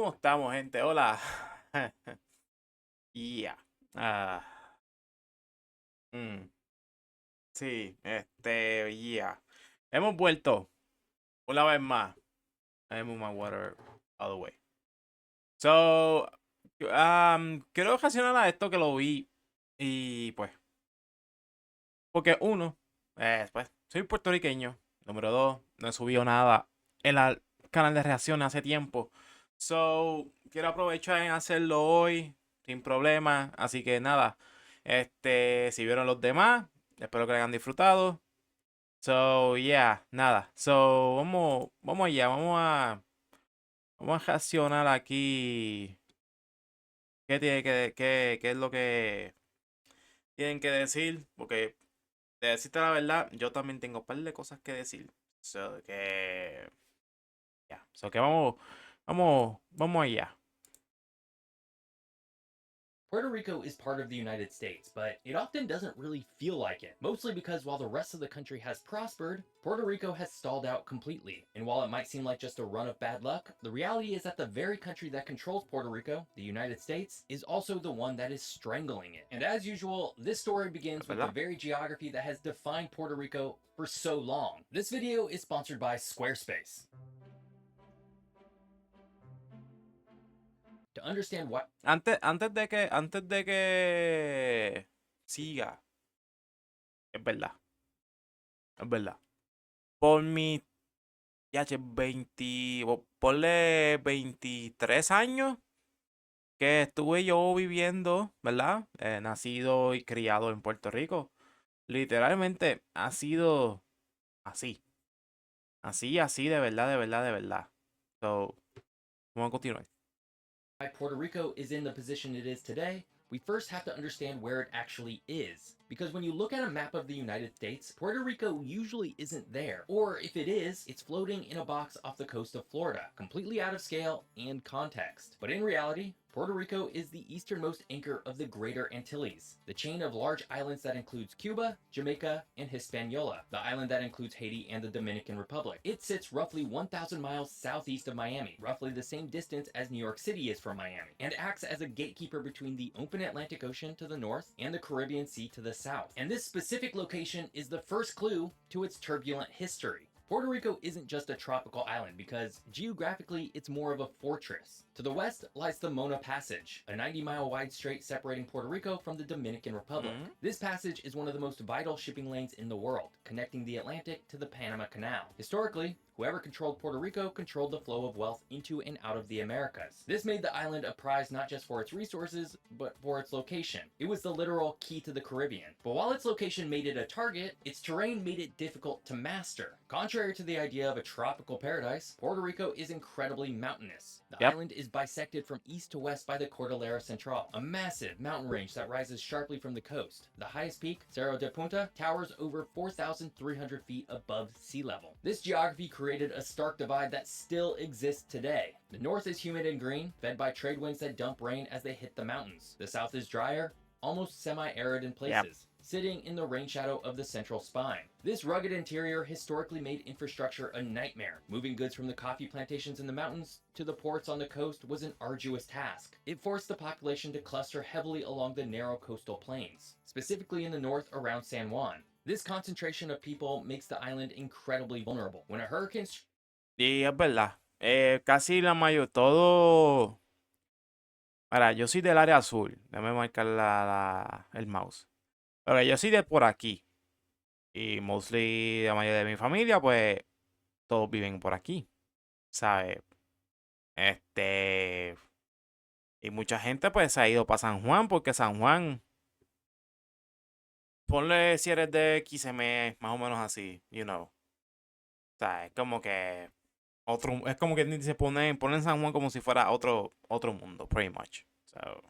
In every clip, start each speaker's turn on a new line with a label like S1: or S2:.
S1: ¿Cómo estamos, gente? Hola. Yeah. Ah, mm, sí, yeah. Hemos vuelto una vez más. I move my water all the way. So, quiero reaccionar a esto que lo vi. Y pues, porque uno, pues, soy puertorriqueño. Número dos, no he subido nada en el canal de reacciones hace tiempo. So, quiero aprovechar en hacerlo hoy sin problema. Así que nada, si vieron los demás, espero que lo hayan disfrutado. So, yeah, nada. So, vamos allá, vamos a reaccionar aquí. ¿Qué es lo que tienen que decir? Porque, de decirte la verdad, yo también tengo un par de cosas que decir. So, que, ya, so que vamos allá.
S2: Puerto Rico is part of the United States, but it often doesn't really feel like it. Mostly because while the rest of the country has prospered, Puerto Rico has stalled out completely. And while it might seem like just a run of bad luck, the reality is that the very country that controls Puerto Rico, the United States, is also the one that is strangling it. And as usual, this story begins with the
S1: ¿Verdad?
S2: very geography that has defined Puerto Rico for so long. This video is sponsored by Squarespace. To understand why
S1: Antes de que siga, es verdad, es verdad. Por mi, ya, 20, ponle 23 años que estuve yo viviendo, ¿verdad? Nacido y criado en Puerto Rico. Literalmente ha sido así. Así, de verdad, de verdad, de verdad. So, vamos a continuar.
S2: Puerto Rico is in the position it is today, we first have to understand where it actually is. Because when you look at a map of the United States, Puerto Rico usually isn't there. Or if it is, it's floating in a box off the coast of Florida, completely out of scale and context. But in reality, Puerto Rico is the easternmost anchor of the Greater Antilles, the chain of large islands that includes Cuba, Jamaica, and Hispaniola, the island that includes Haiti and the Dominican Republic. It sits roughly 1,000 miles southeast of Miami, roughly the same distance as New York City is from Miami, and acts as a gatekeeper between the open Atlantic Ocean to the north and the Caribbean Sea to the south. And this specific location is the first clue to its turbulent history. Puerto Rico isn't just a tropical island because geographically it's more of a fortress. To the west lies the Mona Passage, a 90-mile wide strait separating Puerto Rico from the Dominican Republic.
S1: Mm.
S2: This passage is one of the most vital shipping lanes in the world, connecting the Atlantic to the Panama Canal. Historically, whoever controlled Puerto Rico controlled the flow of wealth into and out of the Americas. This made the island a prize not just for its resources, but for its location. It was the literal key to the Caribbean. But while its location made it a target, its terrain made it difficult to master. Contrary to the idea of a tropical paradise, Puerto Rico is incredibly mountainous. The
S1: Yep.
S2: island is bisected from east to west by the Cordillera Central, a massive mountain range that rises sharply from the coast. The highest peak, Cerro de Punta, towers over 4,300 feet above sea level. This geography created a stark divide that still exists today. The north is humid and green, fed by trade winds that dump rain as they hit the mountains. The south is drier, almost semi-arid in places, sitting in the rain shadow of the central spine. This rugged interior historically made infrastructure a nightmare. Moving goods from the coffee plantations in the mountains to the ports on the coast was an arduous task. It forced the population to cluster heavily along the narrow coastal plains, specifically in the north around San Juan. This concentration of people makes the island incredibly vulnerable. When a hurricane
S1: Y es verdad. Casi la mayor, todo. Ahora, yo soy del área azul. Déjame marcar el mouse. Pero yo soy de por aquí. Y mostly la mayoría de mi familia, pues, todos viven por aquí. ¿Sabes? Este. Y mucha gente, pues, se ha ido para San Juan, porque San Juan. Ponle si eres de XM, más o menos así, you know. O sea, es como que. Es como que se ponen San Juan como si fuera otro mundo, pretty much. So.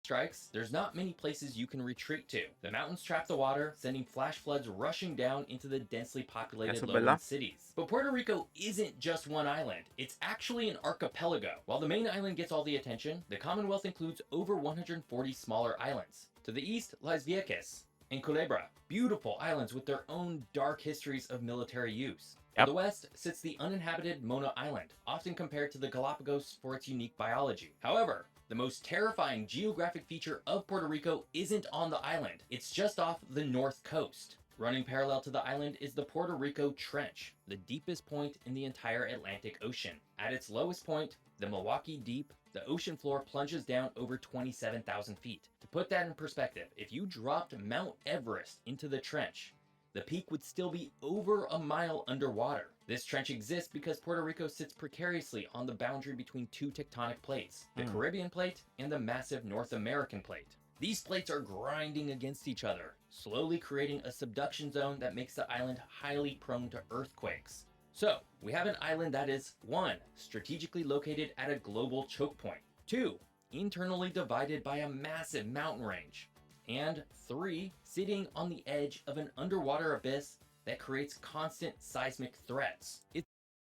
S2: strikes, there's not many places you can retreat to. The mountains trap the water, sending flash floods rushing down into the densely populated
S1: Eso es
S2: lowland
S1: verdad.
S2: cities. But Puerto Rico isn't just one island, it's actually an archipelago. While the main island gets all the attention, the Commonwealth includes over 140 smaller islands. To the east lies Vieques, and Culebra, beautiful islands with their own dark histories of military use. To
S1: Yep.
S2: the west sits the uninhabited Mono Island, often compared to the Galapagos for its unique biology. However, the most terrifying geographic feature of Puerto Rico isn't on the island, it's just off the north coast. Running parallel to the island is the Puerto Rico Trench, the deepest point in the entire Atlantic Ocean. At its lowest point, the Milwaukee Deep, the ocean floor plunges down over 27,000 feet. To put that in perspective, if you dropped Mount Everest into the trench, the peak would still be over a mile underwater. This trench exists because Puerto Rico sits precariously on the boundary between two tectonic plates, the Caribbean plate and the massive North American plate. These plates are grinding against each other, slowly creating a subduction zone that makes the island highly prone to earthquakes. So, we have an island that is 1. Strategically located at a global choke point, 2. Internally divided by a massive mountain range, and 3. Sitting on the edge of an underwater abyss that creates constant seismic threats.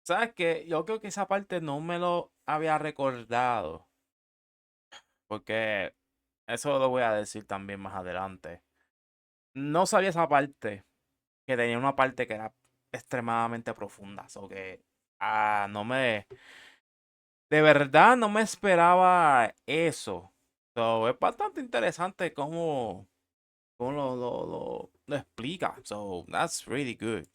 S1: ¿Sabes qué? Yo creo que esa parte no me lo había recordado. Porque eso lo voy a decir también más adelante. No sabía esa parte. Que tenía una parte que era extremadamente profunda. O que no me. De verdad no me esperaba eso. So, es bastante interesante cómo lo explica. So, that's really good.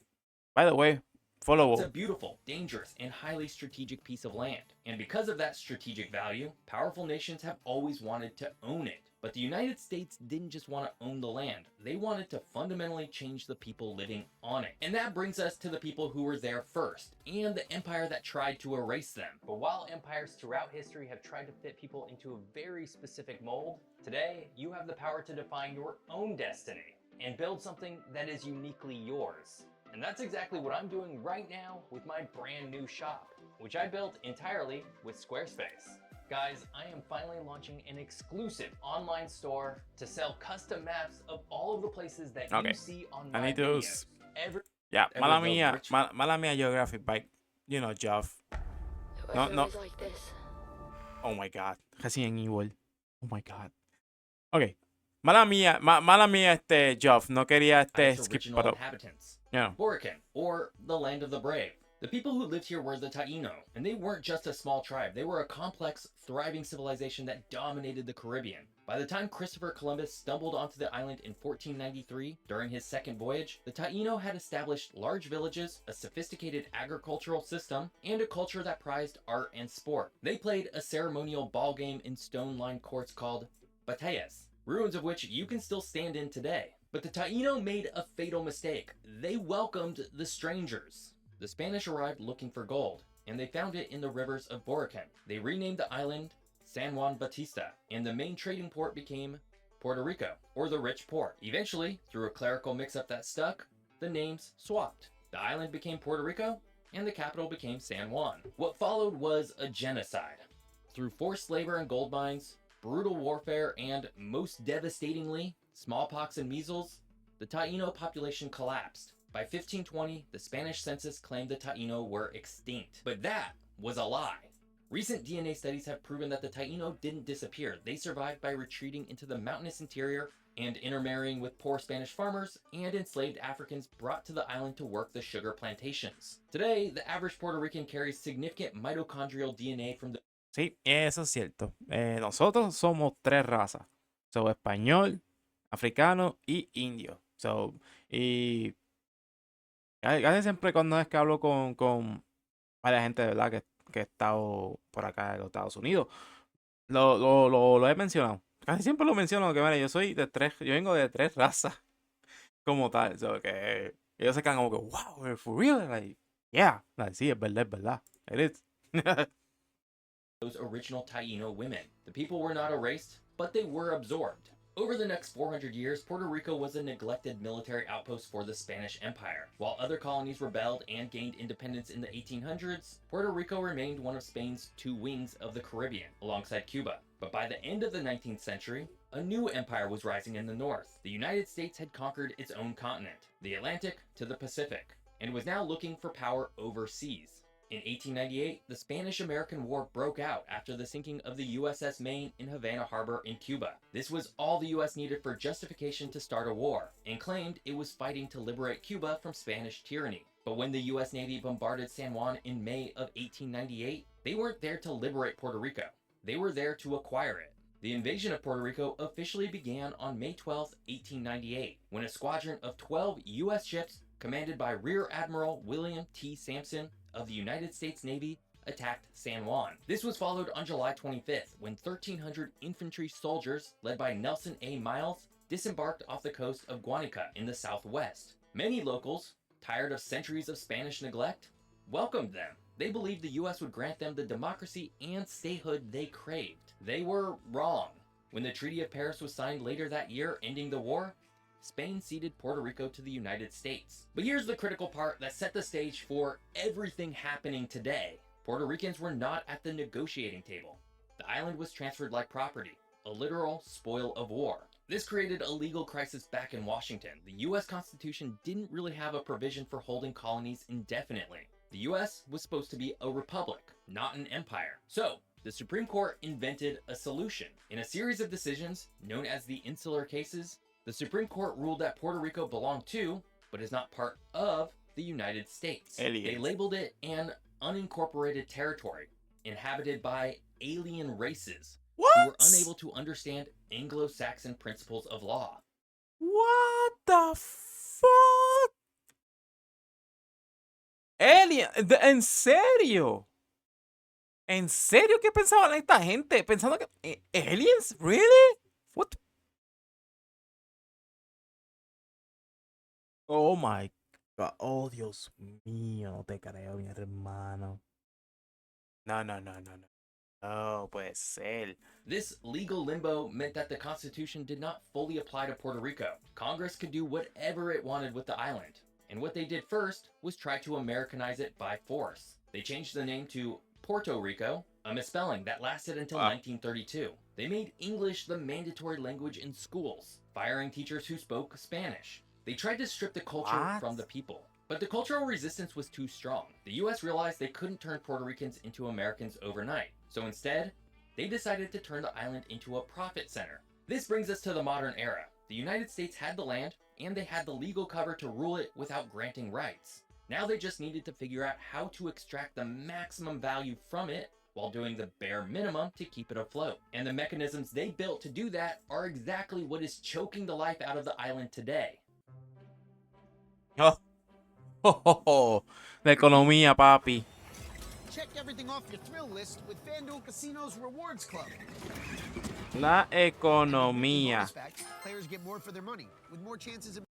S1: By the way, follow
S2: It's a
S1: up.
S2: beautiful, dangerous, and highly strategic piece of land. And because of that strategic value, powerful nations have always wanted to own it. But the United States didn't just want to own the land, they wanted to fundamentally change the people living on it. And that brings us to the people who were there first, and the empire that tried to erase them. But while empires throughout history have tried to fit people into a very specific mold, today you have the power to define your own destiny and build something that is uniquely yours. And that's exactly what I'm doing right now with my brand new shop, which I built entirely with Squarespace. Guys, I am finally launching an exclusive online store to sell custom maps of all of the places that
S1: Okay.
S2: you see on
S1: I
S2: my
S1: need to
S2: videos.
S1: Yeah,
S2: Ever
S1: mala
S2: the
S1: mía,
S2: rich-
S1: mala mía geographic bike. You know, Jeff. No, no.
S3: Whoever is like this.
S1: Oh my god. Resident Evil. Oh my god. Ok. Mala mía, Jeff. No quería
S2: its
S1: skip,
S2: original
S1: pero.
S2: inhabitants.
S1: Yeah.
S2: Borican, or the land of the brave. The people who lived here were the Taino, and they weren't just a small tribe, they were a complex, thriving civilization that dominated the Caribbean. By the time Christopher Columbus stumbled onto the island in 1493, during his second voyage, the Taino had established large villages, a sophisticated agricultural system, and a culture that prized art and sport. They played a ceremonial ball game in stone-lined courts called batallas, ruins of which you can still stand in today. But the Taino made a fatal mistake. They welcomed the strangers. The Spanish arrived looking for gold, and they found it in the rivers of Borican. They renamed the island San Juan Bautista, and the main trading port became Puerto Rico, or the Rich Port. Eventually, through a clerical mix-up that stuck, the names swapped. The island became Puerto Rico, and the capital became San Juan. What followed was a genocide. Through forced labor and gold mines, brutal warfare, and most devastatingly, smallpox and measles, the Taino population collapsed. By 1520, the Spanish census claimed the Taino were extinct. But that was a lie. Recent DNA studies have proven that the Taino didn't disappear. They survived by retreating into the mountainous interior and intermarrying with poor Spanish farmers and enslaved Africans brought to the island to work the sugar plantations. Today, the average Puerto Rican carries significant mitochondrial DNA from the
S1: Sí, eso es cierto. Nosotros somos tres razas. So, español, africano y indio. So, y casi siempre cuando es que hablo con varias gente de verdad que he estado por acá en los Estados Unidos, lo he mencionado. Casi siempre lo menciono, que mira, yo vengo de tres razas como tal. So, que ellos se quedan como que, wow, for real, like, yeah, like, sí, es verdad, it is.
S2: those original Taino women. The people were not erased, but they were absorbed. Over the next 400 years, Puerto Rico was a neglected military outpost for the Spanish Empire. While other colonies rebelled and gained independence in the 1800s, Puerto Rico remained one of Spain's two wings of the Caribbean, alongside Cuba. But by the end of the 19th century, a new empire was rising in the north. The United States had conquered its own continent, the Atlantic to the Pacific, and was now looking for power overseas. In 1898, the Spanish-American War broke out after the sinking of the USS Maine in Havana Harbor in Cuba. This was all the US needed for justification to start a war, and claimed it was fighting to liberate Cuba from Spanish tyranny. But when the US Navy bombarded San Juan in May of 1898, they weren't there to liberate Puerto Rico. They were there to acquire it. The invasion of Puerto Rico officially began on May 12, 1898, when a squadron of 12 US ships commanded by Rear Admiral William T. Sampson of the United States Navy attacked San Juan. This was followed on July 25th when 1,300 infantry soldiers led by Nelson A. Miles disembarked off the coast of Guanica in the southwest. Many locals, tired of centuries of Spanish neglect, welcomed them. They believed the US would grant them the democracy and statehood they craved. They were wrong. When the Treaty of Paris was signed later that year, ending the war, Spain ceded Puerto Rico to the United States. But here's the critical part that set the stage for everything happening today. Puerto Ricans were not at the negotiating table. The island was transferred like property, a literal spoil of war. This created a legal crisis back in Washington. The US Constitution didn't really have a provision for holding colonies indefinitely. The US was supposed to be a republic, not an empire. So, the Supreme Court invented a solution. In a series of decisions, known as the Insular Cases, the Supreme Court ruled that Puerto Rico belonged to, but is not part of, the United States.
S1: Aliens.
S2: They labeled it an unincorporated territory, inhabited by alien races who were
S1: What?
S2: unable to understand Anglo-Saxon principles of law.
S1: What the fuck? Alien, ¿en serio? ¿En serio qué pensaban esta gente? Pensando que aliens, really? What? Oh my God. Oh, Dios mío, no te creo, mi hermano. No, no, no, no, no. No puede ser.
S2: This legal limbo meant that the Constitution did not fully apply to Puerto Rico. Congress could do whatever it wanted with the island. And what they did first was try to Americanize it by force. They changed the name to Puerto Rico, a misspelling that lasted until 1932. They made English the mandatory language in schools, firing teachers who spoke Spanish. They tried to strip the culture
S1: What?
S2: from the people. But the cultural resistance was too strong. The US realized they couldn't turn Puerto Ricans into Americans overnight. So instead, they decided to turn the island into a profit center. This brings us to the modern era. The United States had the land, and they had the legal cover to rule it without granting rights. Now they just needed to figure out how to extract the maximum value from it while doing the bare minimum to keep it afloat. And the mechanisms they built to do that are exactly what is choking the life out of the island today.
S1: Oh. Oh, oh, oh. La economía, papi.
S3: Check everything off your thrill list with FanDuel Casino's Rewards Club.
S1: La
S3: Bonus
S1: economía.
S3: facts, players get more for their money, with more chances of...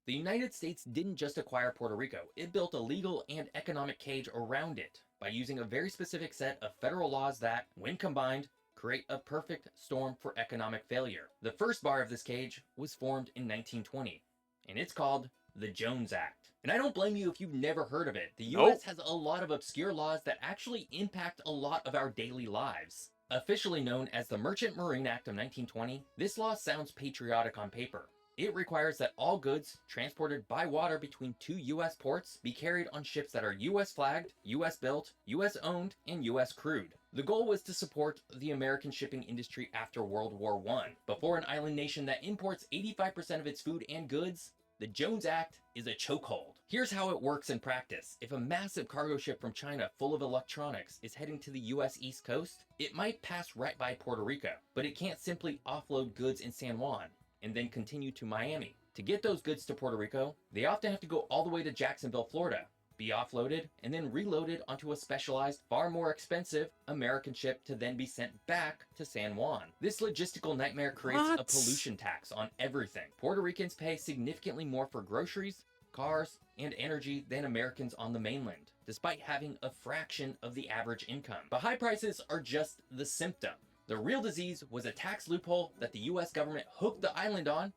S2: The United States didn't just acquire Puerto Rico, it built a legal and economic cage around it by using a very specific set of federal laws that, when combined, create a perfect storm for economic failure. The first bar of this cage was formed in 1920, and it's called the Jones Act. And I don't blame you if you've never heard of it. The US has a lot of obscure laws that actually impact a lot of our daily lives. Officially known as the Merchant Marine Act of 1920, this law sounds patriotic on paper. It requires that all goods transported by water between two US ports be carried on ships that are US flagged, US built, US owned, and US crewed. The goal was to support the American shipping industry after World War I. Before an island nation that imports 85% of its food and goods, the Jones Act is a chokehold. Here's how it works in practice. If a massive cargo ship from China full of electronics is heading to the US East Coast, it might pass right by Puerto Rico, but it can't simply offload goods in San Juan and then continue to Miami. To get those goods to Puerto Rico, they often have to go all the way to Jacksonville, Florida, be offloaded, and then reloaded onto a specialized, far more expensive American ship to then be sent back to San Juan. This logistical nightmare creates a
S1: What?
S2: pollution tax on everything. Puerto Ricans pay significantly more for groceries, cars, and energy than Americans on the mainland, despite having a fraction of the average income. But high prices are just the symptom. The real disease was a tax loophole that the US government hooked the island on,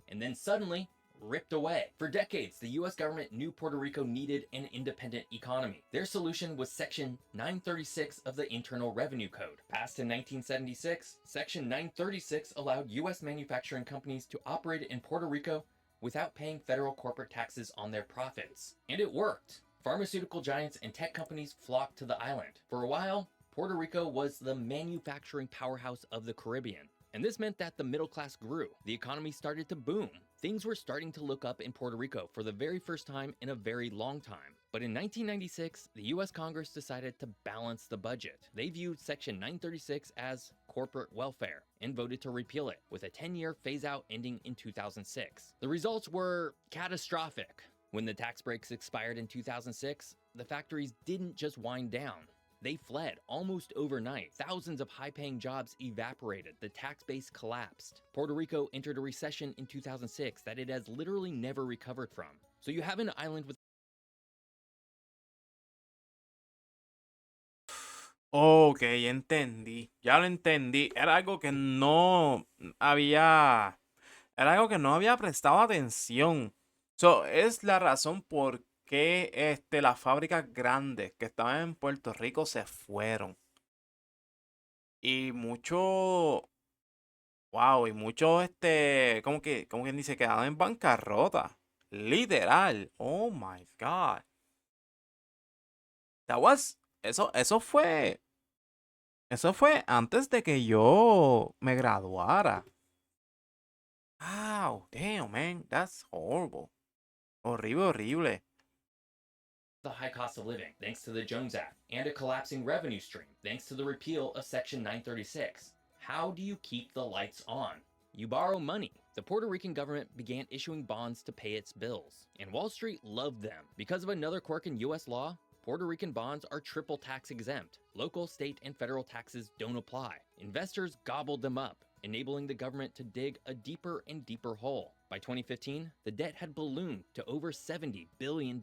S2: and then suddenly ripped away. For decades, the US government knew Puerto Rico needed an independent economy. Their solution was Section 936 of the Internal Revenue Code. Passed in 1976, Section 936 allowed US manufacturing companies to operate in Puerto Rico without paying federal corporate taxes on their profits. And it worked. Pharmaceutical giants and tech companies flocked to the island. For a while, Puerto Rico was the manufacturing powerhouse of the Caribbean. And this meant that the middle class grew. The economy started to boom. Things were starting to look up in Puerto Rico for the very first time in a very long time. But in 1996, the US Congress decided to balance the budget. They viewed Section 936 as corporate welfare and voted to repeal it, with a 10-year phase-out ending in 2006. The results were catastrophic. When the tax breaks expired in 2006, the factories didn't just wind down. They fled almost overnight. Thousands of high-paying jobs evaporated. The tax base collapsed. Puerto Rico entered a recession in 2006 that it has literally never recovered from. So you have an island with...
S1: Ok, entendí. Ya lo entendí. Era algo que no había. Era algo que no había prestado atención. So, es la razón por qué las fábricas grandes que estaban en Puerto Rico se fueron. Y mucho. Wow, y mucho como quien dice, quedaron en bancarrota. Literal. Oh my God. That was. Eso fue. Eso fue antes de que yo me graduara. Wow, damn, man. That's horrible. Horrible, horrible.
S2: the high cost of living, thanks to the Jones Act, and a collapsing revenue stream, thanks to the repeal of Section 936. How do you keep the lights on? You borrow money. The Puerto Rican government began issuing bonds to pay its bills, and Wall Street loved them. Because of another quirk in US law, Puerto Rican bonds are triple tax exempt. Local, state, and federal taxes don't apply. Investors gobbled them up, enabling the government to dig a deeper and deeper hole. By 2015, the debt had ballooned to over $70 billion,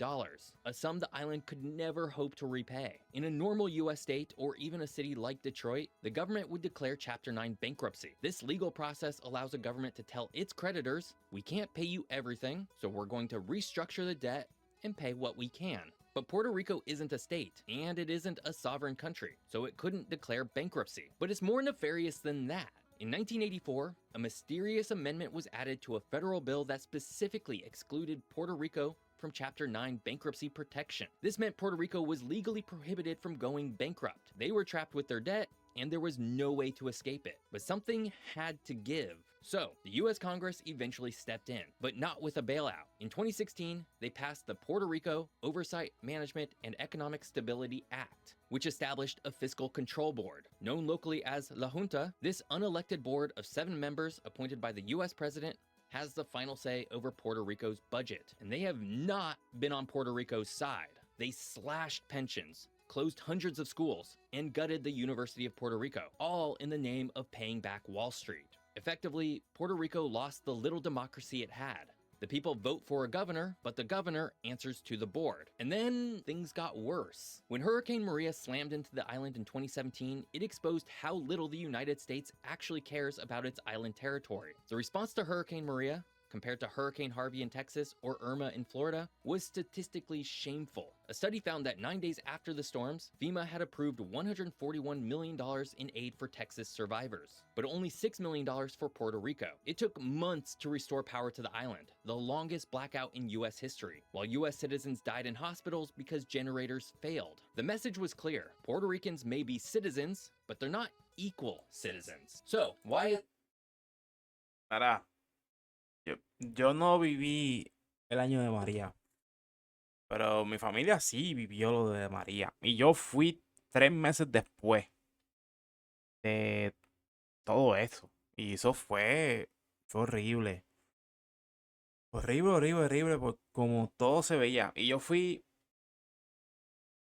S2: a sum the island could never hope to repay. In a normal US state or even a city like Detroit, the government would declare Chapter 9 bankruptcy. This legal process allows a government to tell its creditors, we can't pay you everything, so we're going to restructure the debt and pay what we can. But Puerto Rico isn't a state, and it isn't a sovereign country, so it couldn't declare bankruptcy. But it's more nefarious than that. In 1984, a mysterious amendment was added to a federal bill that specifically excluded Puerto Rico from Chapter 9 bankruptcy protection. This meant Puerto Rico was legally prohibited from going bankrupt. They were trapped with their debt, and there was no way to escape it. But something had to give. So, the US Congress eventually stepped in, but not with a bailout. In 2016, they passed the Puerto Rico Oversight, Management, and Economic Stability Act, which established a fiscal control board. Known locally as La Junta, this unelected board of 7 members appointed by the US president has the final say over Puerto Rico's budget. And they have not been on Puerto Rico's side. They slashed pensions, closed hundreds of schools, and gutted the University of Puerto Rico, all in the name of paying back Wall Street. Effectively, Puerto Rico lost the little democracy it had. The people vote for a governor, but the governor answers to the board. And then things got worse. When Hurricane Maria slammed into the island in 2017, it exposed how little the United States actually cares about its island territory. The response to Hurricane Maria, compared to Hurricane Harvey in Texas or Irma in Florida, was statistically shameful. A study found that 9 days after the storms, FEMA had approved $141 million in aid for Texas survivors, but only $6 million for Puerto Rico. It took months to restore power to the island, the longest blackout in US history, while US citizens died in hospitals because generators failed. The message was clear: Puerto Ricans may be citizens, but they're not equal citizens. So, why...
S1: Para. Yo no viví el año de María, pero mi familia sí vivió lo de María. Y yo fui 3 meses después de todo eso. Y eso fue horrible. Horrible, horrible, horrible, por como todo se veía. Y yo fui,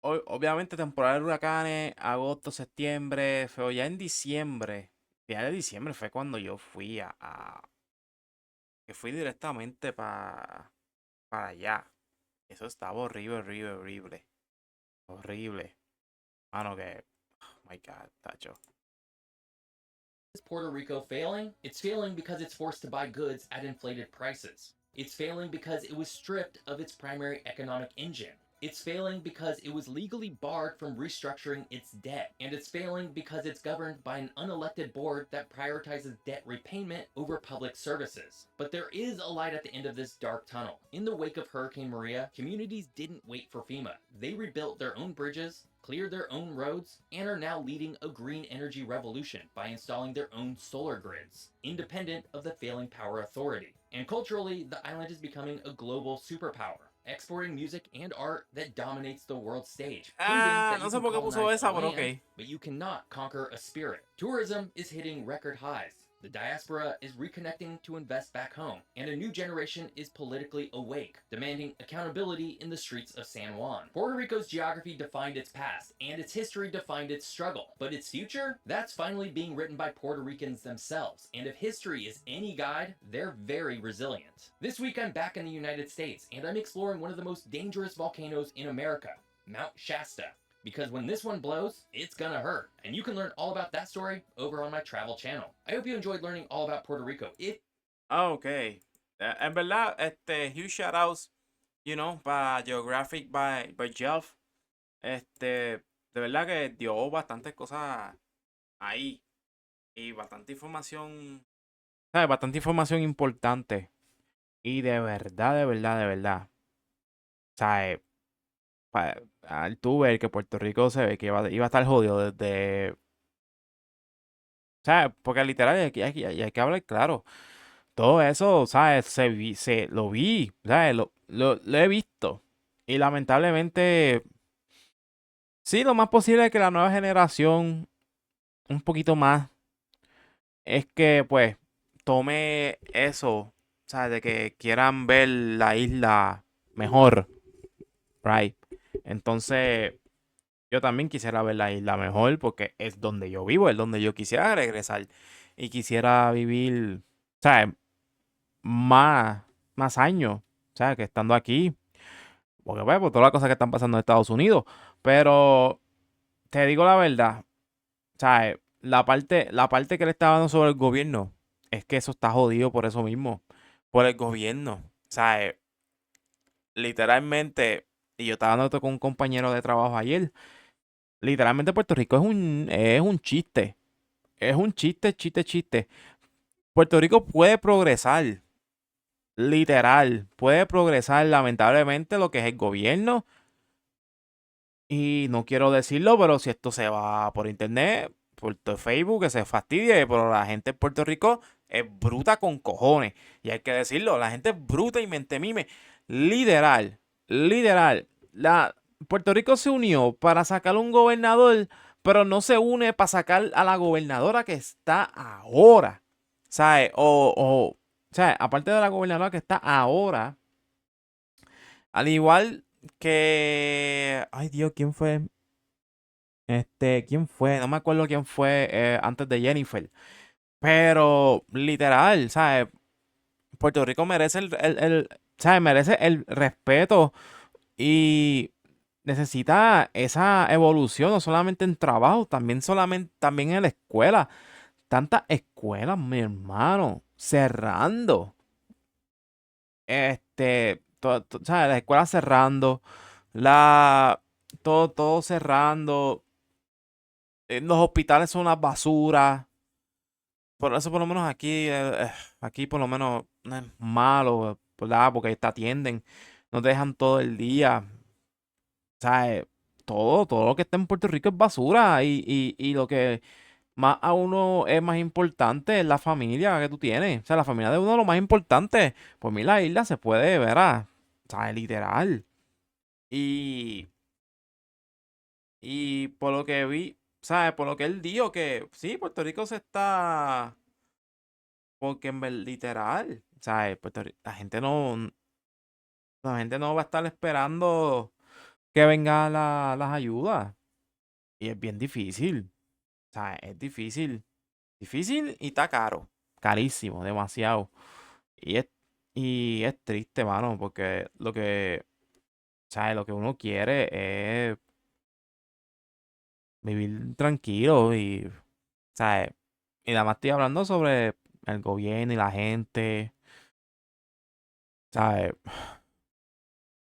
S1: obviamente, temporada de huracanes, agosto, septiembre, pero ya en diciembre, final de diciembre fue cuando yo fui que fui directamente para allá. Eso estaba horrible, horrible, horrible. Horrible. Mano, que... Oh my God, tacho.
S2: Is Puerto Rico failing? It's failing because it's forced to buy goods at inflated prices. It's failing because it was stripped of its primary economic engine. It's failing because it was legally barred from restructuring its debt, and it's failing because it's governed by an unelected board that prioritizes debt repayment over public services. But there is a light at the end of this dark tunnel. In the wake of Hurricane Maria, communities didn't wait for FEMA. They rebuilt their own bridges, cleared their own roads, and are now leading a green energy revolution by installing their own solar grids, independent of the failing power authority. And culturally, the island is becoming a global superpower, exporting music and art that dominates the world stage, proving that
S1: No
S2: you
S1: sé
S2: can
S1: por qué puso
S2: colonize a
S1: esa, pero
S2: land,
S1: ok.
S2: but you cannot conquer a spirit. Tourism is hitting record highs. The diaspora is reconnecting to invest back home, and a new generation is politically awake, demanding accountability in the streets of San Juan. Puerto Rico's geography defined its past, and its history defined its struggle. But its future? That's finally being written by Puerto Ricans themselves, and if history is any guide, they're very resilient. This week I'm back in the United States, and I'm exploring one of the most dangerous volcanoes in America, Mount Shasta. Because when this one blows, it's gonna hurt. And you can learn all about that story over on my travel channel. I hope you enjoyed learning all about Puerto Rico.
S1: Ok. En verdad, huge shoutouts, para Geographic by Jeff. De verdad que dio bastantes cosas ahí. Y bastante información. ¿Sabes? Bastante información importante. Y de verdad, de verdad, de verdad. ¿Sabes? Al tú ver que Puerto Rico se ve que iba a estar jodido desde. ¿Sabes? Porque literal, hay que hablar claro. Todo eso, ¿sabes? Lo vi, ¿sabes? Lo he visto. Y lamentablemente, sí, lo más posible es que la nueva generación, un poquito más, es que pues tome eso, ¿sabes? De que quieran ver la isla mejor, right? Entonces, yo también quisiera ver la isla mejor porque es donde yo vivo, es donde yo quisiera regresar y quisiera vivir, ¿sabes? Más, más años, ¿sabes? Que estando aquí. Porque, pues, por todas las cosas que están pasando en Estados Unidos. Pero, te digo la verdad, ¿sabes? La parte que le está dando sobre el gobierno es que eso está jodido por eso mismo. Por el gobierno. ¿Sabes? Literalmente, y yo estaba hablando esto con un compañero de trabajo ayer. Literalmente Puerto Rico es un chiste. Es un chiste, chiste, chiste. Puerto Rico puede progresar. Literal. Puede progresar. Lamentablemente lo que es el gobierno. Y no quiero decirlo, pero si esto se va por internet, por todo Facebook, que se fastidie, pero la gente en Puerto Rico es bruta con cojones. Y hay que decirlo, la gente es bruta y mente mime. Literal, literal. Puerto Rico se unió para sacar un gobernador, pero no se une para sacar a la gobernadora que está ahora. ¿Sabes? ¿sabes? Aparte de la gobernadora que está ahora, al igual que. Ay, Dios, ¿quién fue? ¿Quién fue? No me acuerdo quién fue antes de Jennifer. Pero, literal, ¿sabes? Puerto Rico merece ¿sabes? Merece el respeto y necesita esa evolución, no solamente en trabajo, también en la escuela. Tantas escuelas, mi hermano, cerrando. ¿Sabes? Las escuelas cerrando. La, todo cerrando. Los hospitales son una basura. Por eso por lo menos aquí por lo menos no es malo, ¿verdad? Porque te atienden, no te dejan todo el día. ¿Sabes? Todo lo que está en Puerto Rico es basura. Y lo que más a uno es más importante es la familia que tú tienes. O sea, la familia de uno es lo más importante. Por mí la isla se puede ver, ¿sabes? Literal. Y, y por lo que vi, ¿sabes? Por lo que él dijo que sí, Puerto Rico se está. Porque literal, ¿sabes? La gente no va a estar esperando que vengan las ayudas. Y es bien difícil. ¿Sabes? Es difícil. Difícil y está caro. Carísimo, demasiado. Y es, y es triste, mano, porque ¿sabes? Lo que uno quiere es vivir tranquilo y, ¿sabes? Y nada más estoy hablando sobre el gobierno y la gente, ¿sabes?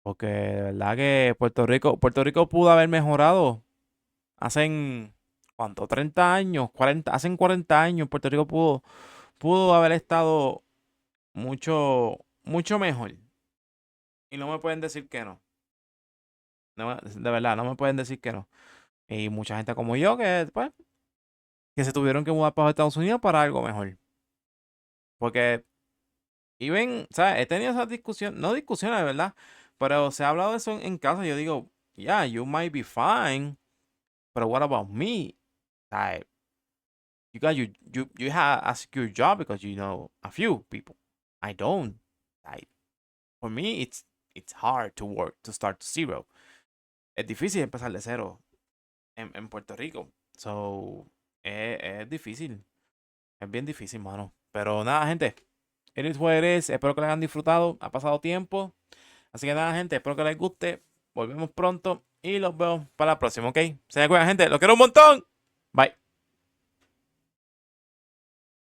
S1: Porque de verdad que Puerto Rico pudo haber mejorado hace, ¿cuánto? 30 años, 40, hace 40 años Puerto Rico pudo haber estado mucho mejor. Y no me pueden decir que no. De verdad, no me pueden decir que no. Y mucha gente como yo que, pues, que se tuvieron que mudar para los Estados Unidos para algo mejor. Porque, y ven, ¿sabes? He tenido esa discusión, no discusiones, de verdad, pero se ha hablado de eso en casa. Yo digo, yeah, you might be fine, but what about me? Like, you have a secure job because you know a few people. I don't. Like, for me, it's hard to work, to start to zero. Es difícil empezar de cero en Puerto Rico. So, es difícil. Es bien difícil, mano. Pero nada, gente. It is what it is. Espero que lo hayan disfrutado. Ha pasado tiempo. Así que nada, gente. Espero que les guste. Volvemos pronto. Y los veo para la próxima, ¿ok? Se me cuidan, gente. Los quiero un montón. Bye.